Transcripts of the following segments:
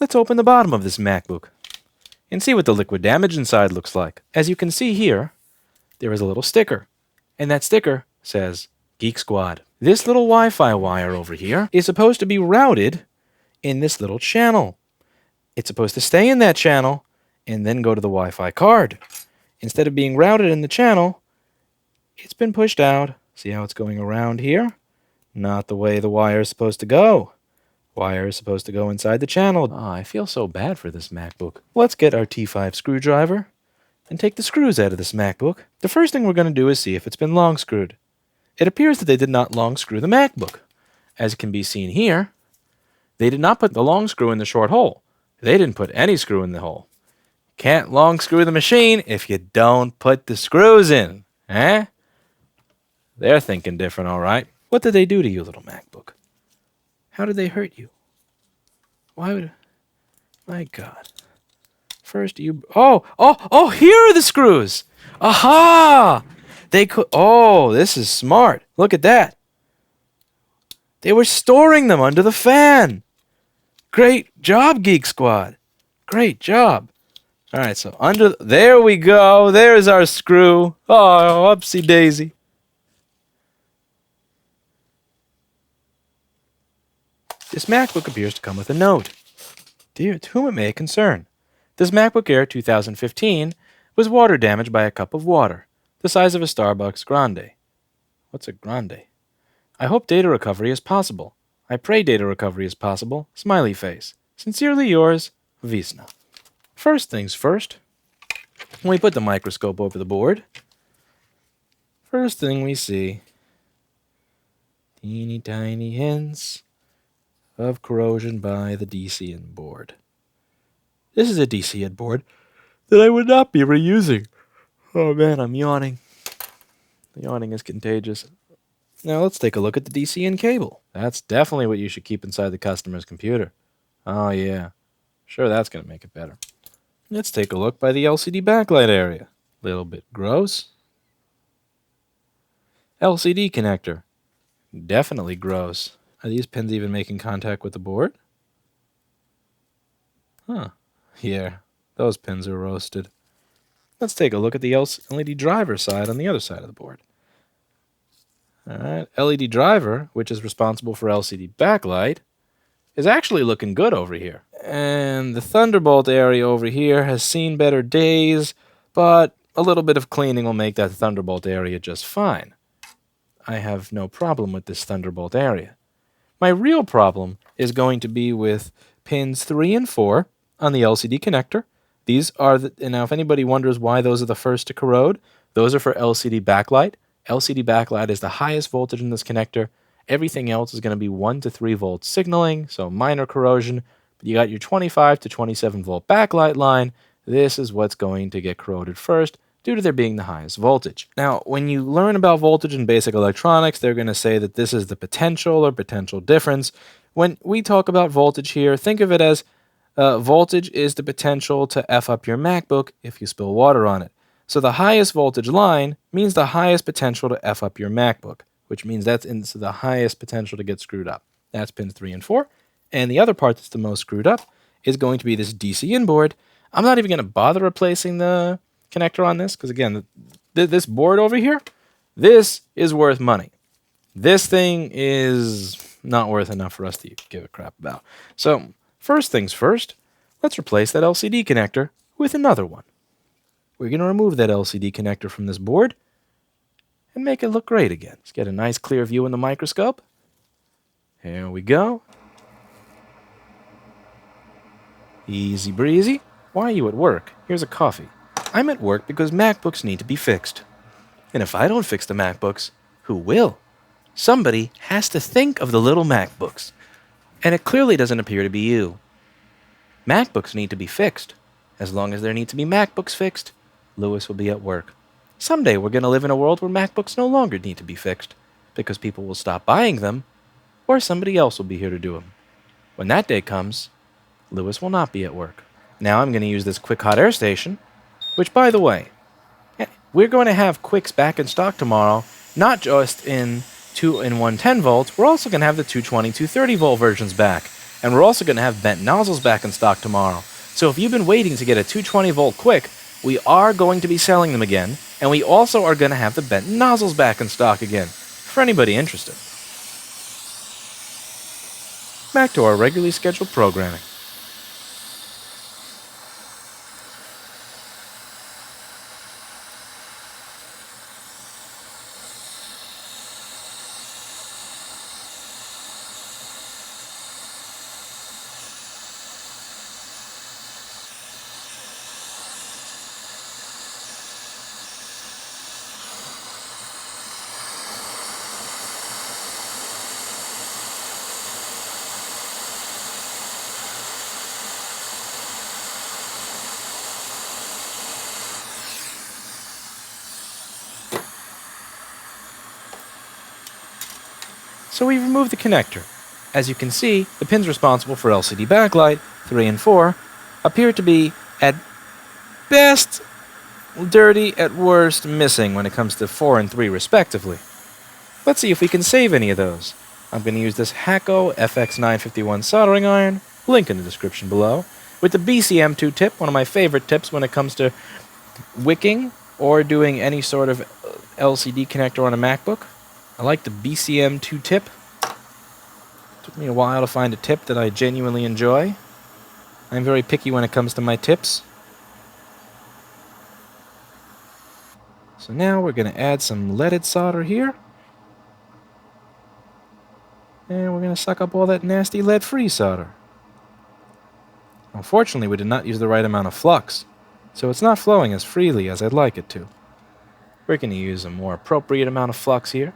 Let's open the bottom of this MacBook and see what the liquid damage inside looks like. As you can see here, there is a little sticker, and that sticker says Geek Squad. This little Wi-Fi wire over here is supposed to be routed in this little channel. It's supposed to stay in that channel and then go to the Wi-Fi card. Instead of being routed in the channel, it's been pushed out. See how it's going around here? Not the way the wire is supposed to go. Wire is supposed to go inside the channel. Oh, I feel so bad for this MacBook. Let's get our T5 screwdriver and take the screws out of this MacBook. The first thing we're going to do is see if it's been long screwed. It appears that they did not long screw the MacBook. As can be seen here, they did not put the long screw in the short hole. They didn't put any screw in the hole. Can't long screw the machine if you don't put the screws in. Eh? They're thinking different, all right. What did they do to you, little MacBook? How did they hurt you? Why would... My God. First you... Oh, here are the screws! Aha! They could... Oh, this is smart. Look at that. They were storing them under the fan. Great job, Geek Squad. Great job. All right, so under... There we go. There's our screw. Oh, upsy daisy. This MacBook appears to come with a note. Dear, to whom it may concern. This MacBook Air 2015 was water damaged by a cup of water, the size of a Starbucks grande. What's a grande? I hope data recovery is possible. I pray data recovery is possible. Smiley face. Sincerely yours, Visna. First things first, when we put the microscope over the board, first thing we see, teeny tiny hints of corrosion by the DCN board. This is a DCN board that I would not be reusing. Oh man, I'm yawning. The yawning is contagious. Now let's take a look at the DCN cable. That's definitely what you should keep inside the customer's computer. Oh yeah, sure, that's going to make it better. Let's take a look by the LCD backlight area. Little bit gross. LCD connector. Definitely gross. Are these pins even making contact with the board? Huh. Yeah, those pins are roasted. Let's take a look at the LED driver side on the other side of the board. Alright, LED driver, which is responsible for LCD backlight, is actually looking good over here. And the Thunderbolt area over here has seen better days, but a little bit of cleaning will make that Thunderbolt area just fine. I have no problem with this Thunderbolt area. My real problem is going to be with pins 3 and 4 on the LCD connector. These are, now if anybody wonders why those are the first to corrode, those are for LCD backlight. LCD backlight is the highest voltage in this connector. Everything else is going to be 1 to 3 volt signaling, so minor corrosion. But you got your 25 to 27 volt backlight line. This is what's going to get corroded first, due to there being the highest voltage. Now, when you learn about voltage in basic electronics, they're going to say that this is the potential or potential difference. When we talk about voltage here, think of it as voltage is the potential to F up your MacBook if you spill water on it. So the highest voltage line means the highest potential to F up your MacBook, which means that's into the highest potential to get screwed up. That's pins 3 and 4. And the other part that's the most screwed up is going to be this DCN board. I'm not even going to bother replacing the connector on this, because again, this board over here, this is worth money. This thing is not worth enough for us to give a crap about. So first things first, let's replace that LCD connector with another one. We're going to remove that LCD connector from this board and make it look great again. Let's get a nice clear view in the microscope. Here we go. Easy breezy. Why are you at work? Here's a coffee. I'm at work because MacBooks need to be fixed. And if I don't fix the MacBooks, who will? Somebody has to think of the little MacBooks. And it clearly doesn't appear to be you. MacBooks need to be fixed. As long as there need to be MacBooks fixed, Lewis will be at work. Someday we're going to live in a world where MacBooks no longer need to be fixed, because people will stop buying them, or somebody else will be here to do them. When that day comes, Lewis will not be at work. Now I'm going to use this quick hot air station, which, by the way, we're going to have quicks back in stock tomorrow, not just in 2 and 110 volts, we're also going to have the 220, 230 volt versions back. And we're also going to have bent nozzles back in stock tomorrow. So if you've been waiting to get a 220 volt quick, we are going to be selling them again, and we also are going to have the bent nozzles back in stock again, for anybody interested. Back to our regularly scheduled programming. So we removed the connector. As you can see, the pins responsible for LCD backlight, 3 and 4, appear to be, at best, dirty, at worst, missing when it comes to 4 and 3 respectively. Let's see if we can save any of those. I'm going to use this HAKKO FX951 soldering iron, link in the description below, with the BCM2 tip, one of my favorite tips when it comes to wicking or doing any sort of LCD connector on a MacBook. I like the BCM2 tip. Took me a while to find a tip that I genuinely enjoy. I'm very picky when it comes to my tips. So now we're going to add some leaded solder here. And we're going to suck up all that nasty lead-free solder. Unfortunately, we did not use the right amount of flux, so it's not flowing as freely as I'd like it to. We're going to use a more appropriate amount of flux here.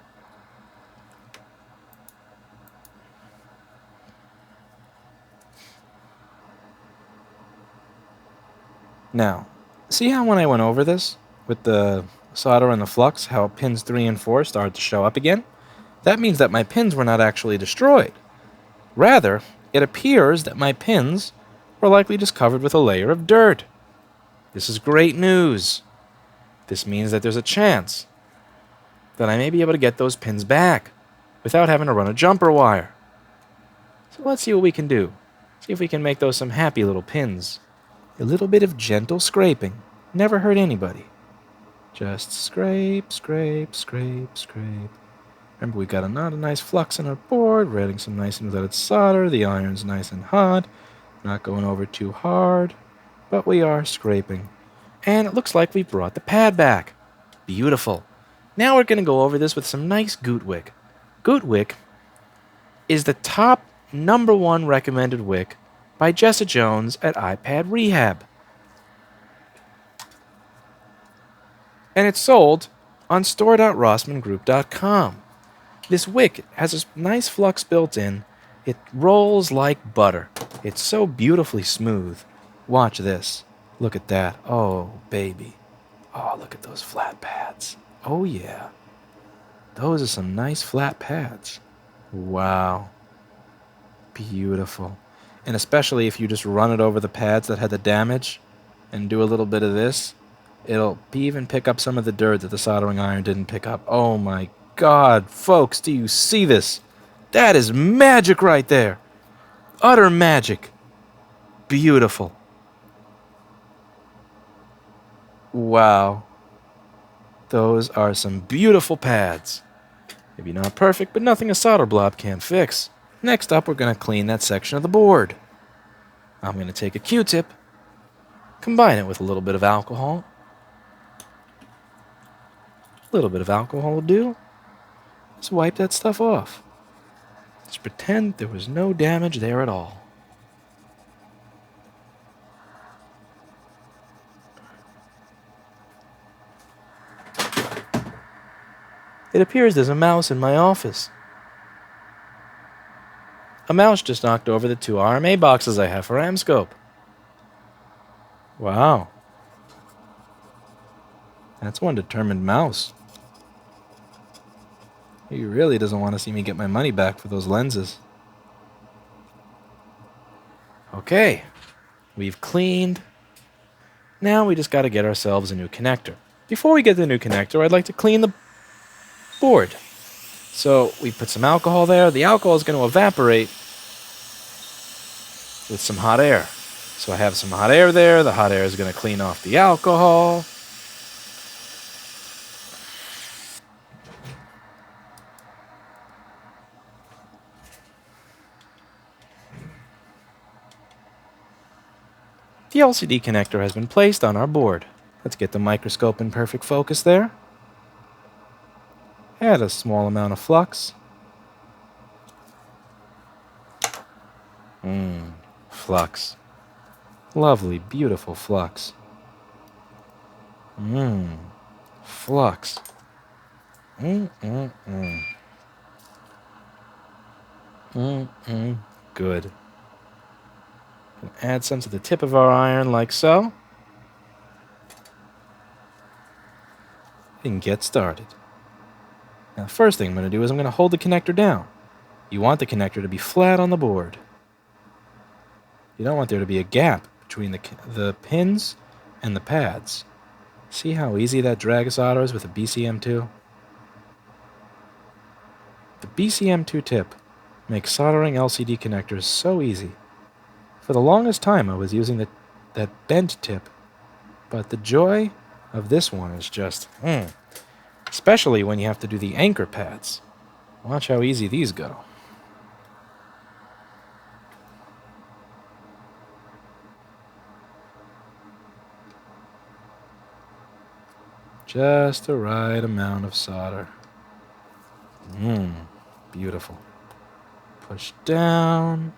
Now, see how when I went over this with the solder and the flux, how pins 3 and 4 started to show up again? That means that my pins were not actually destroyed. Rather, it appears that my pins were likely just covered with a layer of dirt. This is great news. This means that there's a chance that I may be able to get those pins back without having to run a jumper wire. So let's see what we can do. See if we can make those some happy little pins. A little bit of gentle scraping. Never hurt anybody. Just scrape, scrape, scrape, scrape. Remember, we got a nice flux in our board. We're adding some nice and leaded solder. The iron's nice and hot. Not going over too hard. But we are scraping. And it looks like we brought the pad back. Beautiful. Now we're going to go over this with some nice Goot wick. Goot wick is the top #1 recommended wick by Jessa Jones at iPad Rehab. And it's sold on store.rossmangroup.com. This wick has a nice flux built in. It rolls like butter. It's so beautifully smooth. Watch this. Look at that. Oh, baby. Oh, look at those flat pads. Oh, yeah. Those are some nice flat pads. Wow. Beautiful. And especially if you just run it over the pads that had the damage and do a little bit of this, it'll even pick up some of the dirt that the soldering iron didn't pick up. Oh my God, folks, do you see this? That is magic right there. Utter magic. Beautiful. Wow. Those are some beautiful pads. Maybe not perfect, but nothing a solder blob can't fix. Next up, we're going to clean that section of the board. I'm going to take a Q-tip, combine it with a little bit of alcohol. A little bit of alcohol will do. Just wipe that stuff off. Just pretend there was no damage there at all. It appears there's a mouse in my office. A mouse just knocked over the 2 RMA boxes I have for Amscope. Wow. That's one determined mouse. He really doesn't want to see me get my money back for those lenses. Okay. We've cleaned. Now we just got to get ourselves a new connector. Before we get the new connector, I'd like to clean the board. So we put some alcohol there. The alcohol is going to evaporate with some hot air. So I have some hot air there. The hot air is going to clean off the alcohol. The LCD connector has been placed on our board. Let's get the microscope in perfect focus there. Add a small amount of flux. Flux. Lovely, beautiful flux. Flux. Good. Add some to the tip of our iron like so. And get started. Now the first thing I'm going to do is I'm going to hold the connector down. You want the connector to be flat on the board. You don't want there to be a gap between the pins and the pads. See how easy that drag solder is with a BCM2? The BCM2 tip makes soldering LCD connectors so easy. For the longest time I was using that bent tip, but the joy of this one is just, especially when you have to do the anchor pads. Watch how easy these go. Just the right amount of solder. Beautiful. Push down.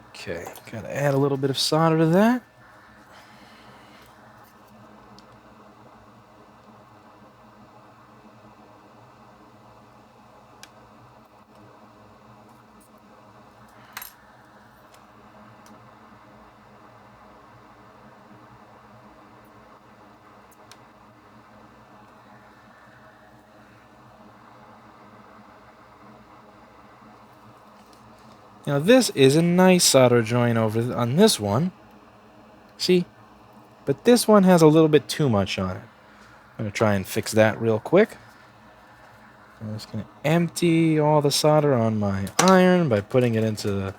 Okay, gotta add a little bit of solder to that. Now this is a nice solder joint over on this one. See? But this one has a little bit too much on it. I'm going to try and fix that real quick. I'm just going to empty all the solder on my iron by putting it into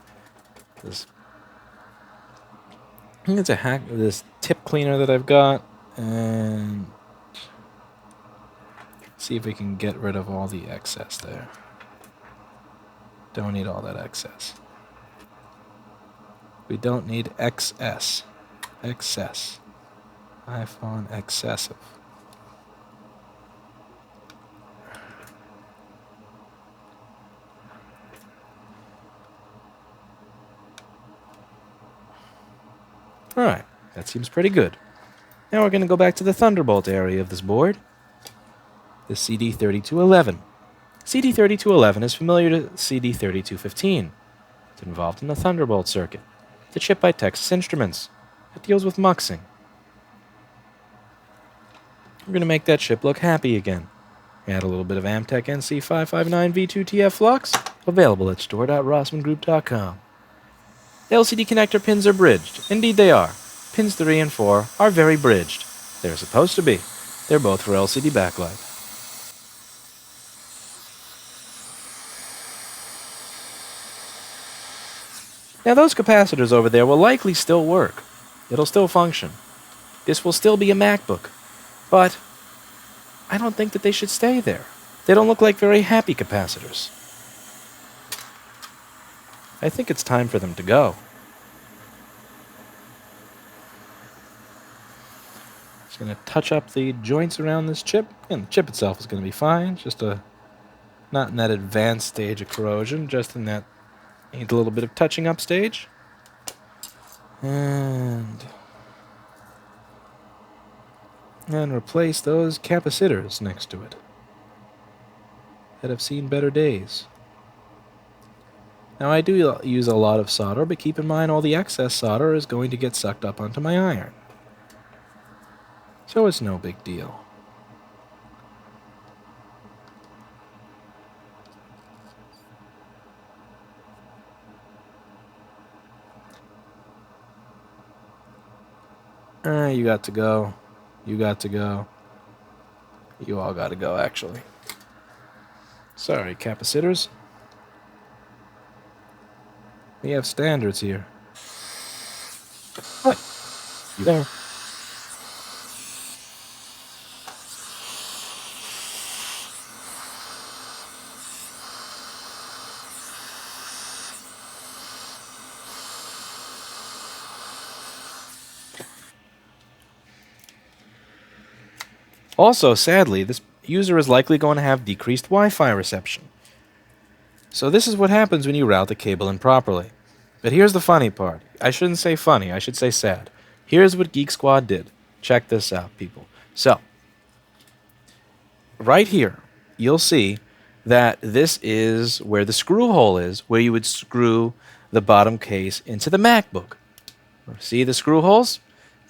this. I think it's this tip cleaner that I've got, and see if we can get rid of all the excess there. Don't need all that excess. We don't need excess. Excess. iPhone excessive. Alright, that seems pretty good. Now we're going to go back to the Thunderbolt area of this board. The CD3211. CD3211 is familiar to CD3215. It's involved in the Thunderbolt circuit. It's a chip by Texas Instruments. It deals with muxing. We're going to make that chip look happy again. Add a little bit of Amtech NC559V2TF flux, available at store.rossmangroup.com. The LCD connector pins are bridged. Indeed they are. Pins 3 and 4 are very bridged. They're supposed to be. They're both for LCD backlight. Now those capacitors over there will likely still work. It'll still function. This will still be a MacBook. But I don't think that they should stay there. They don't look like very happy capacitors. I think it's time for them to go. Just going to touch up the joints around this chip. And the chip itself is going to be fine. Just not in that advanced stage of corrosion, just in that needs a little bit of touching up stage. And replace those capacitors next to it that have seen better days. Now I do use a lot of solder, but keep in mind all the excess solder is going to get sucked up onto my iron. So it's no big deal. You got to go. You got to go. You all got to go, actually. Sorry, capacitors. We have standards here. What? You there? Also, sadly, this user is likely going to have decreased Wi-Fi reception. So this is what happens when you route the cable improperly. But here's the funny part. I shouldn't say funny, I should say sad. Here's what GeekSquad did. Check this out, people. So, right here, you'll see that this is where the screw hole is, where you would screw the bottom case into the MacBook. See the screw holes?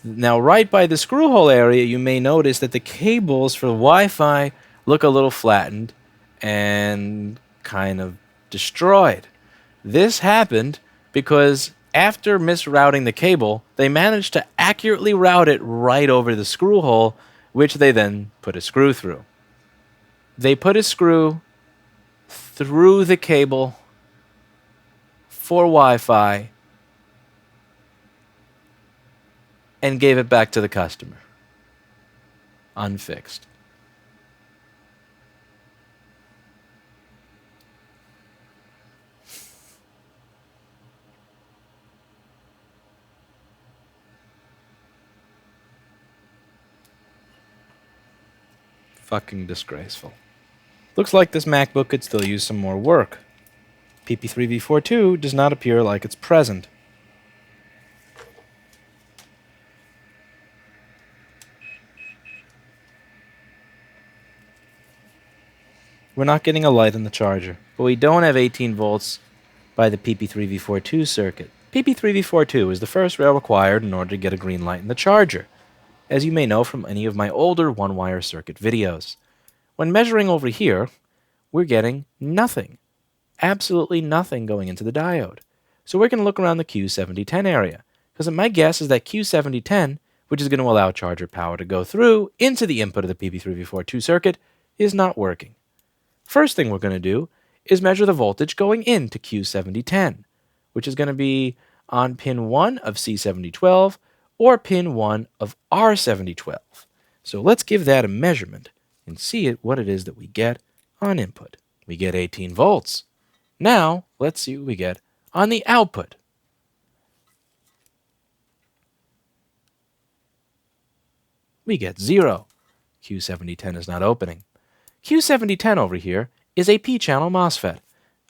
Now, right by the screw hole area, you may notice that the cables for Wi-Fi look a little flattened and kind of destroyed. This happened because after misrouting the cable, they managed to accurately route it right over the screw hole, which they then put a screw through. They put a screw through the cable for Wi-Fi and gave it back to the customer, unfixed. Fucking disgraceful. Looks like this MacBook could still use some more work. PP3v42 does not appear like it's present. We're not getting a light in the charger, but we don't have 18 volts by the PP3v42 circuit. PP3v42 is the first rail required in order to get a green light in the charger, as you may know from any of my older one-wire circuit videos. When measuring over here, we're getting nothing. Absolutely nothing going into the diode. So we're going to look around the Q7010 area, because my guess is that Q7010, which is going to allow charger power to go through into the input of the PP3v42 circuit, is not working. First thing we're going to do is measure the voltage going into Q7010, which is going to be on pin 1 of C7012 or pin 1 of R7012. So let's give that a measurement and see what it is that we get on input. We get 18 volts. Now, let's see what we get on the output. We get 0. Q7010 is not opening. Q7010 over here is a P-channel MOSFET.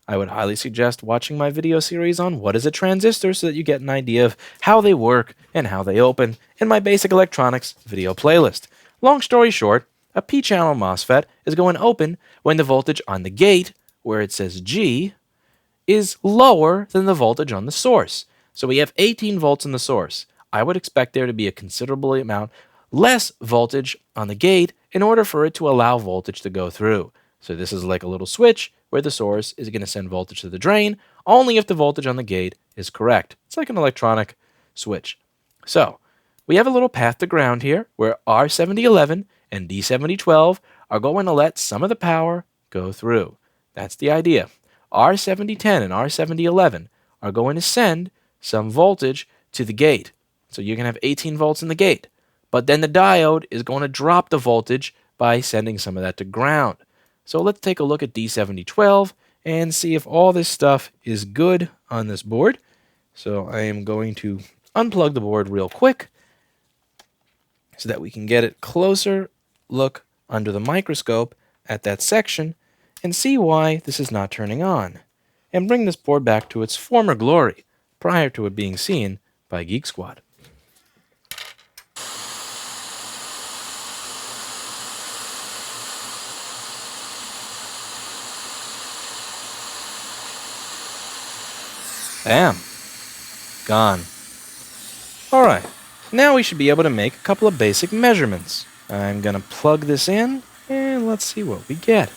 I would highly suggest watching my video series on what is a transistor so that you get an idea of how they work and how they open in my basic electronics video playlist. Long story short, a P-channel MOSFET is going to open when the voltage on the gate, where it says G, is lower than the voltage on the source. So we have 18 volts in the source. I would expect there to be a considerable amount less voltage on the gate in order for it to allow voltage to go through. So this is like a little switch where the source is going to send voltage to the drain only if the voltage on the gate is correct. It's like an electronic switch. So we have a little path to ground here where R7011 and D7012 are going to let some of the power go through. That's the idea. R7010 and R7011 are going to send some voltage to the gate. So you're going to have 18 volts in the gate. But then the diode is going to drop the voltage by sending some of that to ground. So let's take a look at D7012 and see if all this stuff is good on this board. So I am going to unplug the board real quick so that we can get a closer look under the microscope at that section and see why this is not turning on, and bring this board back to its former glory prior to it being seen by GeekSquad. Bam. Gone. Alright, now we should be able to make a couple of basic measurements. I'm going to plug this in, and let's see what we get.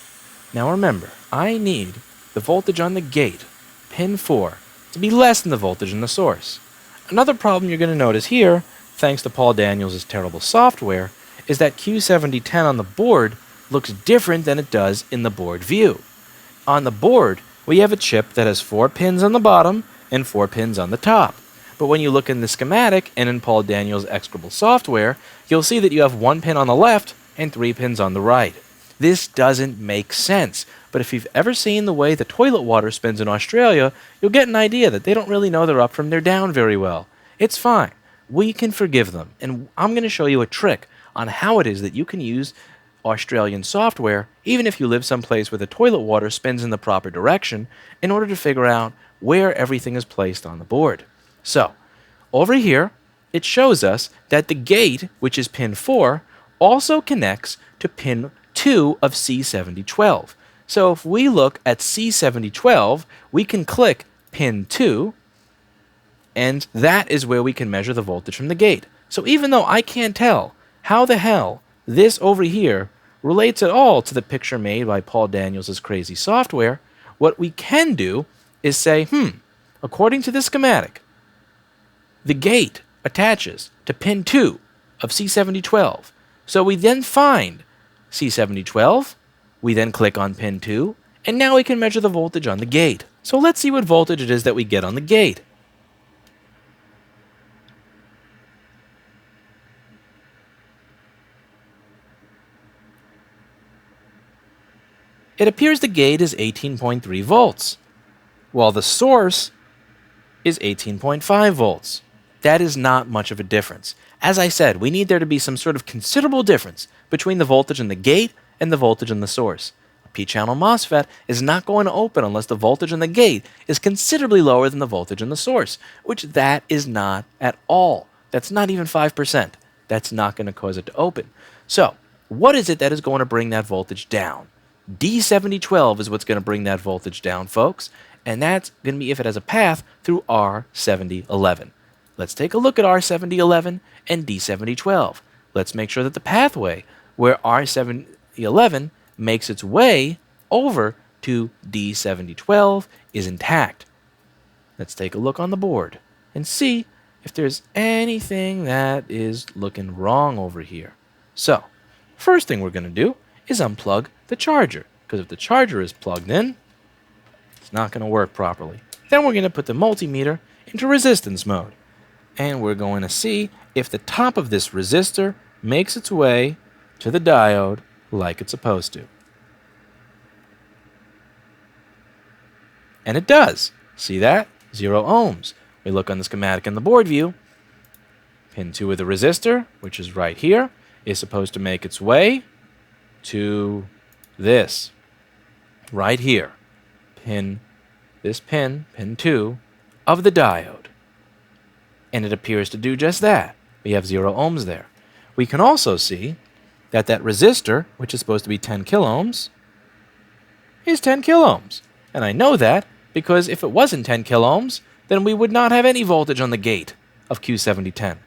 Now remember, I need the voltage on the gate, pin 4, to be less than the voltage in the source. Another problem you're going to notice here, thanks to Paul Daniels' terrible software, is that Q7010 on the board looks different than it does in the board view. On the board, we have a chip that has 4 pins on the bottom and 4 pins on the top. But when you look in the schematic and in Paul Daniels' execrable software, you'll see that you have 1 pin on the left and 3 pins on the right. This doesn't make sense, but if you've ever seen the way the toilet water spins in Australia, you'll get an idea that they don't really know their up from their down very well. It's fine. We can forgive them, and I'm going to show you a trick on how it is that you can use Australian software, even if you live someplace where the toilet water spins in the proper direction, in order to figure out where everything is placed on the board. So, over here, it shows us that the gate, which is pin 4, also connects to pin 2 of C7012. So if we look at C7012, we can click pin 2, and that is where we can measure the voltage from the gate. So even though I can't tell how the hell this over here relates at all to the picture made by Paul Daniels' crazy software, what we can do is say, according to this schematic, the gate attaches to pin 2 of C7012. So we then find C7012, we then click on pin 2, and now we can measure the voltage on the gate. So let's see what voltage it is that we get on the gate. It appears the gate is 18.3 volts, while the source is 18.5 volts. That is not much of a difference. As I said, we need there to be some sort of considerable difference between the voltage in the gate and the voltage in the source. A P-channel MOSFET is not going to open unless the voltage in the gate is considerably lower than the voltage in the source, which that is not at all. That's not even 5%. That's not going to cause it to open. So, what is it that is going to bring that voltage down? D7012 is what's going to bring that voltage down, folks, and that's going to be if it has a path through R7011. Let's take a look at R7011 and D7012. Let's make sure that the pathway where R7011 makes its way over to D7012 is intact. Let's take a look on the board and see if there's anything that is looking wrong over here. So, first thing we're going to do is unplug the charger, because if the charger is plugged in, it's not going to work properly. Then we're going to put the multimeter into resistance mode, and we're going to see if the top of this resistor makes its way to the diode like it's supposed to. And it does. See that? 0 ohms. We look on the schematic in the board view. Pin 2 of the resistor, which is right here, is supposed to make its way to this right here. Pin 2 of the diode. And it appears to do just that. We have 0 ohms there. We can also see that that resistor, which is supposed to be 10 kiloohms, is 10 kiloohms. And I know that because if it wasn't 10 kiloohms, then we would not have any voltage on the gate of Q7010.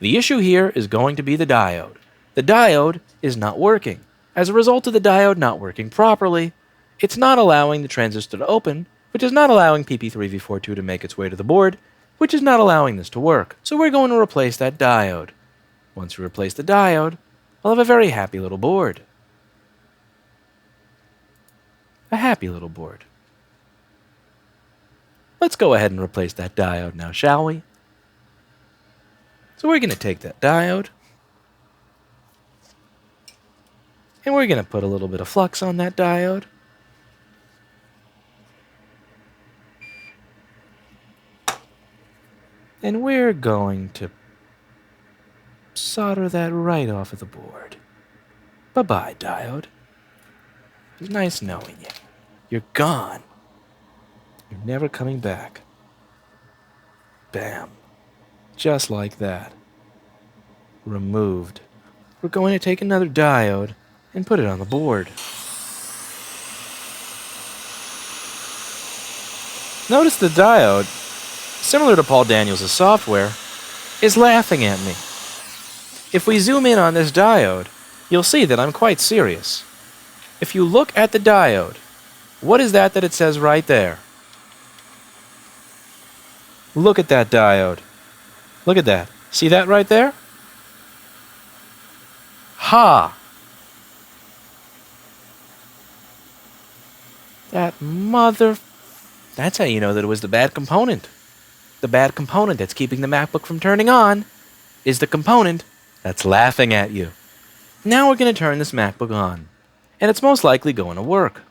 The issue here is going to be the diode. The diode is not working. As a result of the diode not working properly, it's not allowing the transistor to open, which is not allowing PP3V42 to make its way to the board, which is not allowing this to work. So we're going to replace that diode. Once we replace the diode, I'll have a very happy little board. A happy little board. Let's go ahead and replace that diode now, shall we? So we're going to take that diode, and we're going to put a little bit of flux on that diode. And we're going to solder that right off of the board. Bye-bye, diode. It was nice knowing you. You're gone. You're never coming back. Bam. Just like that. Removed. We're going to take another diode and put it on the board. Notice the diode, similar to Paul Daniels' software, is laughing at me. If we zoom in on this diode, you'll see that I'm quite serious. If you look at the diode, what is that it says right there? Look at that diode. Look at that. See that right there? Ha! That mother... That's how you know that it was the bad component. the bad component that's keeping the MacBook from turning on is the component that's laughing at you. Now we're going to turn this MacBook on, and it's most likely going to work.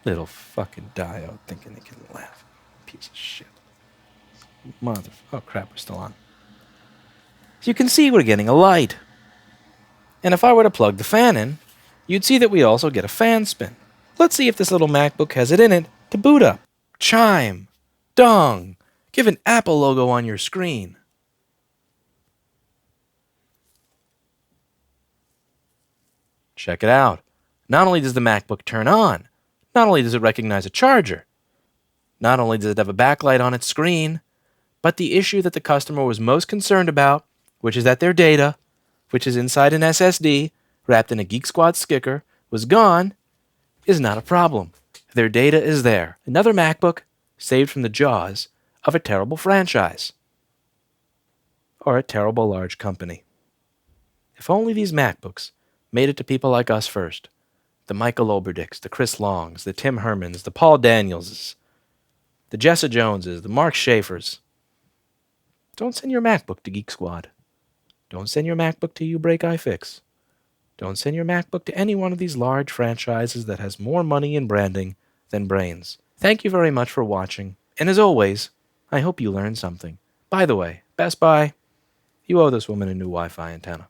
Little fucking diode thinking it can laugh. Piece of shit. Oh crap, we're still on. So you can see we're getting a light. And if I were to plug the fan in, you'd see that we also get a fan spin. Let's see if this little MacBook has it in it to boot up. Chime. Dong. Give an Apple logo on your screen. Check it out. Not only does the MacBook turn on, not only does it recognize a charger, not only does it have a backlight on its screen, but the issue that the customer was most concerned about, which is that their data, which is inside an SSD wrapped in a GeekSquad sticker, was gone, is not a problem. Their data is there. Another MacBook saved from the jaws of a terrible franchise. Or a terrible large company. If only these MacBooks made it to people like us first. The Michael Oberdicks, the Chris Longs, the Tim Hermans, the Paul Danielses, the Jessa Joneses, the Mark Schaefers. Don't send your MacBook to Geek Squad. Don't send your MacBook to YouBreak-iFix. Don't send your MacBook to any one of these large franchises that has more money in branding than brains. Thank you very much for watching, and as always, I hope you learned something. By the way, Best Buy, you owe this woman a new Wi-Fi antenna.